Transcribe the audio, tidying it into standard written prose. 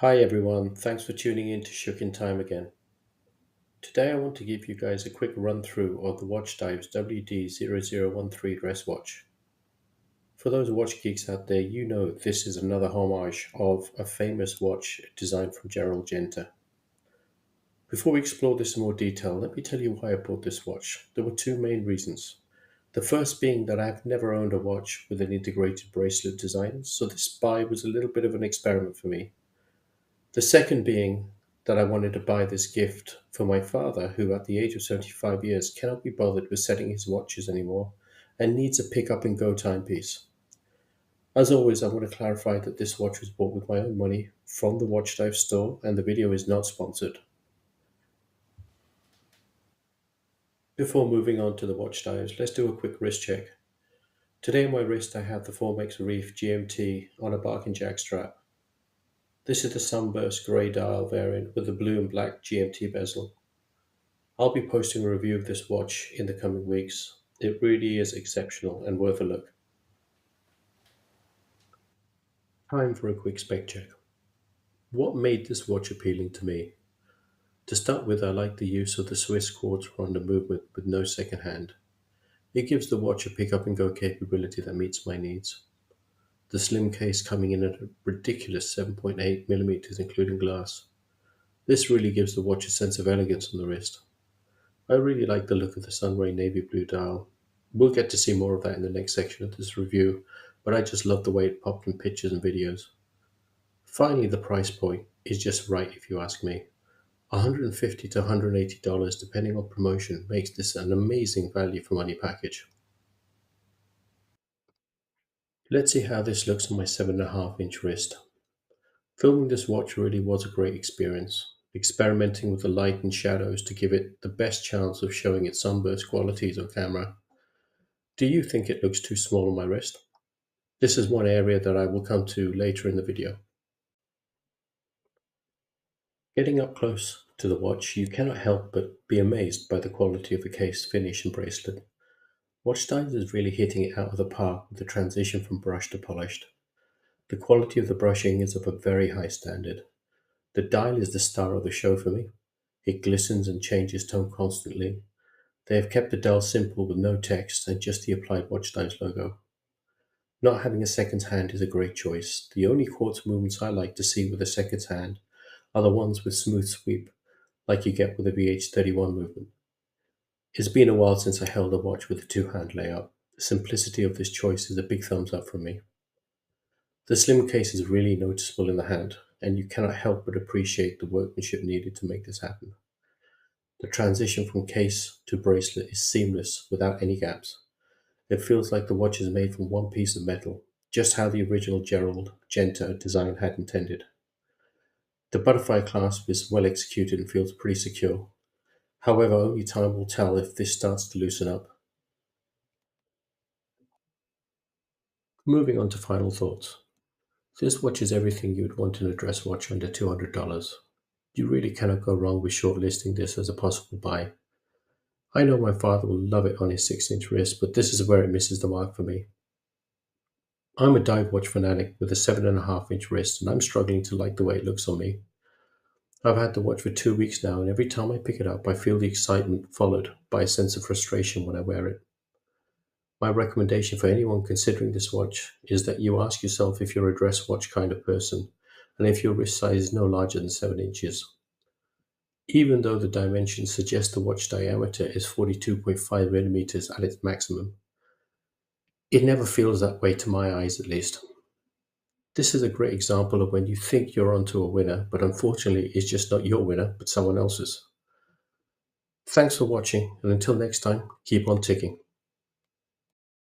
Hi everyone, thanks for tuning in to Shook in Time again. Today I want to give you guys a quick run through of the Watchdives WD0013 dress watch. For those watch geeks out there, you know this is another homage of a famous watch designed from Gerald Genta. Before we explore this in more detail, let me tell you why I bought this watch. There were two main reasons. The first being that I've never owned a watch with an integrated bracelet design, so this buy was a little bit of an experiment for me. The second being that I wanted to buy this gift for my father, who at the age of 75 years cannot be bothered with setting his watches anymore and needs a pick up and go timepiece. As always, I want to clarify that this watch was bought with my own money from the Watchdive store and the video is not sponsored. Before moving on to the Watchdives, let's do a quick wrist check. Today on my wrist I have the Formex Reef GMT on a barking jack strap. This is the sunburst grey dial variant with the blue and black GMT bezel. I'll be posting a review of this watch in the coming weeks. It really is exceptional and worth a look. Time for a quick spec check. What made this watch appealing to me? To start with, I like the use of the Swiss quartz Ronda movement with no second hand. It gives the watch a pick up and go capability that meets my needs. The slim case coming in at a ridiculous 7.8mm including glass. This really gives the watch a sense of elegance on the wrist. I really like the look of the sunray navy blue dial. We'll get to see more of that in the next section of this review, but I just love the way it popped in pictures and videos. Finally, the price point is just right if you ask me. $150 to $180 depending on promotion makes this an amazing value for money package. Let's see how this looks on my 7.5-inch wrist. Filming this watch really was a great experience, experimenting with the light and shadows to give it the best chance of showing its sunburst qualities on camera. Do you think it looks too small on my wrist? This is one area that I will come to later in the video. Getting up close to the watch, you cannot help but be amazed by the quality of the case, finish and bracelet. Watchdives is really hitting it out of the park with the transition from brushed to polished. The quality of the brushing is of a very high standard. The dial is the star of the show for me. It glistens and changes tone constantly. They have kept the dial simple with no text and just the applied Watchdives logo. Not having a second hand is a great choice. The only quartz movements I like to see with a second hand are the ones with smooth sweep, like you get with a VH31 movement. It's been a while since I held a watch with a two-hand layout. The simplicity of this choice is a big thumbs up from me. The slim case is really noticeable in the hand, and you cannot help but appreciate the workmanship needed to make this happen. The transition from case to bracelet is seamless without any gaps. It feels like the watch is made from one piece of metal, just how the original Gerald Genta design had intended. The butterfly clasp is well executed and feels pretty secure. However, only time will tell if this starts to loosen up. Moving on to final thoughts. This watch is everything you would want in a dress watch under $200. You really cannot go wrong with shortlisting this as a possible buy. I know my father will love it on his 6-inch wrist, but this is where it misses the mark for me. I'm a dive watch fanatic with a 7.5-inch wrist, and I'm struggling to like the way it looks on me. I've had the watch for 2 weeks now, and every time I pick it up, I feel the excitement followed by a sense of frustration when I wear it. My recommendation for anyone considering this watch is that you ask yourself if you're a dress watch kind of person, and if your wrist size is no larger than 7 inches. Even though the dimensions suggest the watch diameter is 42.5 millimeters at its maximum, it never feels that way to my eyes at least. This is a great example of when you think you're onto a winner, but unfortunately it's just not your winner, but someone else's. Thanks for watching, and until next time, keep on ticking.